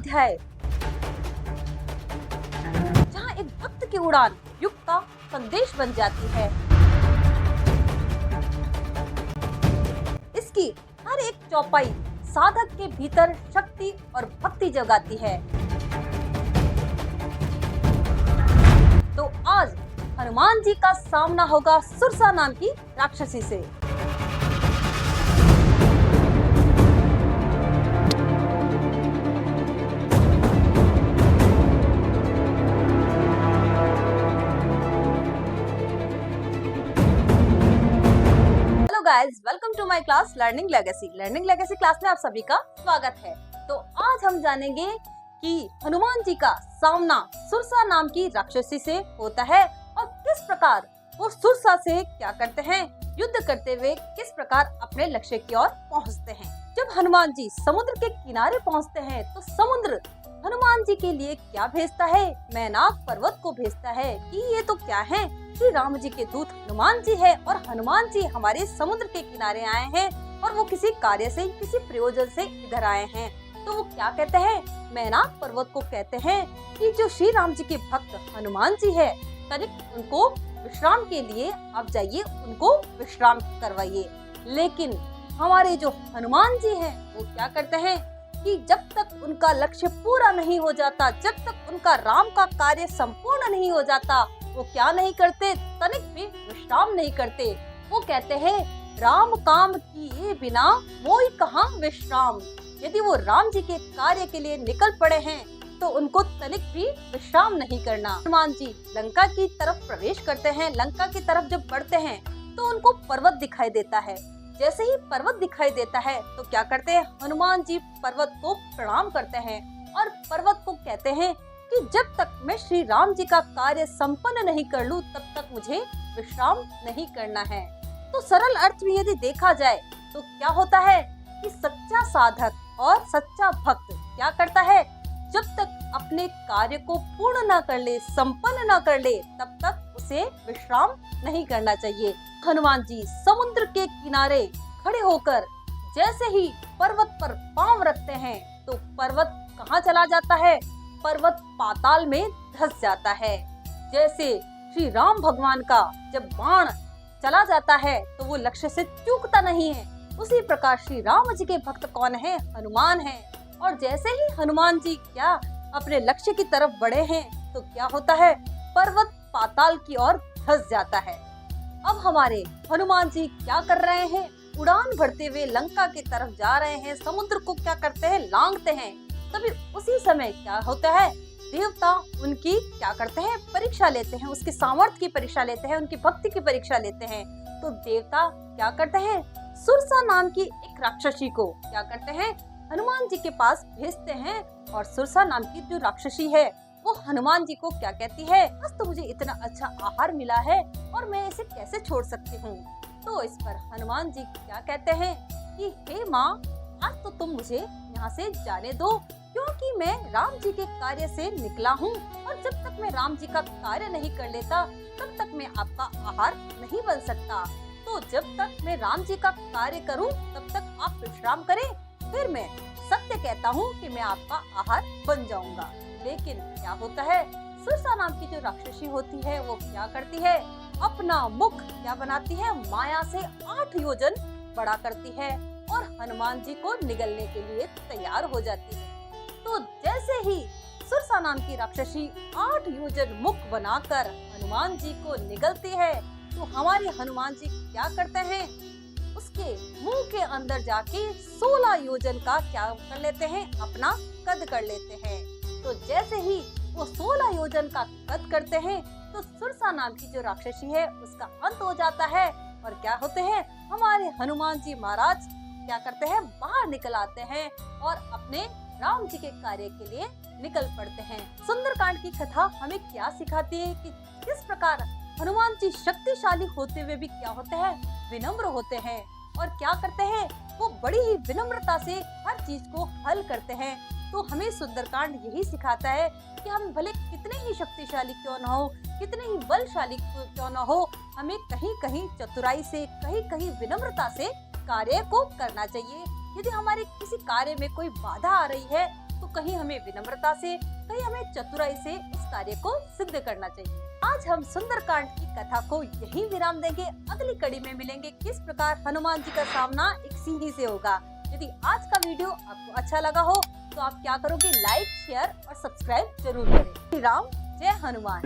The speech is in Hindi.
अध्याय, जहाँ एक भक्त की उड़ान युग का संदेश बन जाती है। इसकी हर एक चौपाई साधक के भीतर शक्ति और भक्ति जगाती है। तो आज हनुमान जी का सामना होगा सुरसा नाम की राक्षसी से। Guys, welcome to my class learning legacy class में आप सभी का स्वागत है। तो आज हम जानेंगे कि हनुमान जी का सामना सुरसा नाम की राक्षसी से होता है और किस प्रकार वो सुरसा से क्या करते हैं, युद्ध करते हुए किस प्रकार अपने लक्ष्य की ओर पहुंचते हैं। जब हनुमान जी समुद्र के किनारे पहुंचते हैं तो समुद्र हनुमान जी के लिए क्या भेजता है, मैनाक पर्वत को भेजता है कि ये तो क्या है, श्री राम जी के दूत हनुमान जी है और हनुमान जी हमारे समुद्र के किनारे आए हैं और वो किसी कार्य से, किसी प्रयोजन से इधर आए हैं। तो वो क्या कहते हैं, मैनाक पर्वत को कहते हैं कि जो श्री राम जी के भक्त हनुमान जी है, तनिक उनको विश्राम के लिए आप जाइए, उनको विश्राम करवाइए। लेकिन हमारे जो हनुमान जी हैं वो क्या करते हैं कि जब तक उनका लक्ष्य पूरा नहीं हो जाता, जब तक उनका राम का कार्य संपूर्ण नहीं हो जाता, वो क्या नहीं करते, तनिक भी विश्राम नहीं करते। वो कहते हैं राम काम किए बिना मोई कहाँ विश्राम। यदि वो राम जी के कार्य के लिए निकल पड़े हैं तो उनको तनिक भी विश्राम नहीं करना। हनुमान जी लंका की तरफ प्रवेश करते हैं। लंका की तरफ जब बढ़ते हैं तो उनको पर्वत दिखाई देता है। जैसे ही पर्वत दिखाई देता है तो क्या करते हैं, हनुमान जी पर्वत को प्रणाम करते हैं और पर्वत को कहते हैं कि जब तक मैं श्री राम जी का कार्य संपन्न नहीं कर लूं तब तक मुझे विश्राम नहीं करना है। तो सरल अर्थ में यदि देखा जाए तो क्या होता है कि सच्चा साधक और सच्चा भक्त क्या करता है, जब तक अपने कार्य को पूर्ण न कर ले, संपन्न न कर ले, तब तक उसे विश्राम नहीं करना चाहिए। हनुमान जी समुद्र के किनारे खड़े होकर जैसे ही पर्वत पर पांव रखते हैं तो पर्वत कहाँ चला जाता है, पर्वत पाताल में धंस जाता है। जैसे श्री राम भगवान का जब बाण चला जाता है तो वो लक्ष्य से चूकता नहीं है, उसी प्रकार श्री राम जी के भक्त कौन है, हनुमान है। और जैसे ही हनुमान जी क्या अपने लक्ष्य की तरफ बढ़े हैं तो क्या होता है, पर्वत पाताल की ओर धंस जाता है। अब हमारे हनुमान जी क्या कर रहे हैं, उड़ान भरते हुए लंका की तरफ जा रहे हैं, समुद्र को क्या करते हैं, लांघते हैं। तभी उसी समय क्या होता है, देवता उनकी क्या करते हैं, परीक्षा लेते हैं, उसके सामर्थ्य की परीक्षा लेते हैं, उनकी भक्ति की परीक्षा लेते हैं। तो देवता क्या करते हैं, सुरसा नाम की एक राक्षसी को क्या करते हैं, हनुमान जी के पास भेजते हैं। और सुरसा नाम की जो राक्षसी है वो हनुमान जी को क्या कहती है, आज तो मुझे इतना अच्छा आहार मिला है और मैं इसे कैसे छोड़ सकती हूँ। तो इस पर हनुमान जी क्या कहते हैं कि हे माँ, आज तो तुम मुझे यहाँ से जाने दो, क्योंकि मैं राम जी के कार्य से निकला हूँ और जब तक मैं राम जी का कार्य नहीं कर लेता तब तक मैं आपका आहार नहीं बन सकता। तो जब तक मैं राम जी का कार्य करूँ तब तक आप विश्राम करें, फिर मैं सत्य कहता हूँ कि मैं आपका आहार बन जाऊंगा। लेकिन क्या होता है, सुरसा नाम की जो राक्षसी होती है वो क्या करती है, अपना मुख क्या बनाती है, माया से 8 योजन बड़ा करती है और हनुमान जी को निगलने के लिए तैयार हो जाती है। तो जैसे ही सुरसा नाम की राक्षसी 8 योजन मुख बनाकर हनुमान जी को निगलती है तो हमारे हनुमान जी क्या करते हैं, उसके मुंह के अंदर जाके 16 योजन का क्या कर लेते हैं, अपना कद कर लेते हैं। तो जैसे ही वो 16 योजन का कद करते हैं तो सुरसा नाम की जो राक्षसी है उसका अंत हो जाता है। और क्या होते हैं, हमारे हनुमान जी महाराज क्या करते हैं, बाहर निकल आते हैं और अपने राम जी के कार्य के लिए निकल पड़ते हैं। सुंदरकांड की कथा हमें क्या सिखाती है कि किस प्रकार हनुमान जी शक्तिशाली होते हुए भी क्या होते हैं, विनम्र होते हैं और क्या करते हैं, वो बड़ी ही विनम्रता से हर चीज को हल करते हैं। तो हमें सुंदरकांड यही सिखाता है कि हम भले कितने ही शक्तिशाली क्यों न हो, कितने ही बलशाली क्यों न हो, हमें कहीं कहीं चतुराई से, कहीं कहीं विनम्रता से कार्य को करना चाहिए। यदि हमारे किसी कार्य में कोई बाधा आ रही है तो कहीं हमें विनम्रता से, कहीं हमें चतुराई से इस कार्य को सिद्ध करना चाहिए। आज हम सुंदरकांड की कथा को यहीं विराम देंगे। अगली कड़ी में मिलेंगे किस प्रकार हनुमान जी का सामना एक सिंह से होगा। यदि आज का वीडियो आपको अच्छा लगा हो तो आप क्या करोगे, लाइक, शेयर और सब्सक्राइब जरूर करें। श्री राम, जय हनुमान।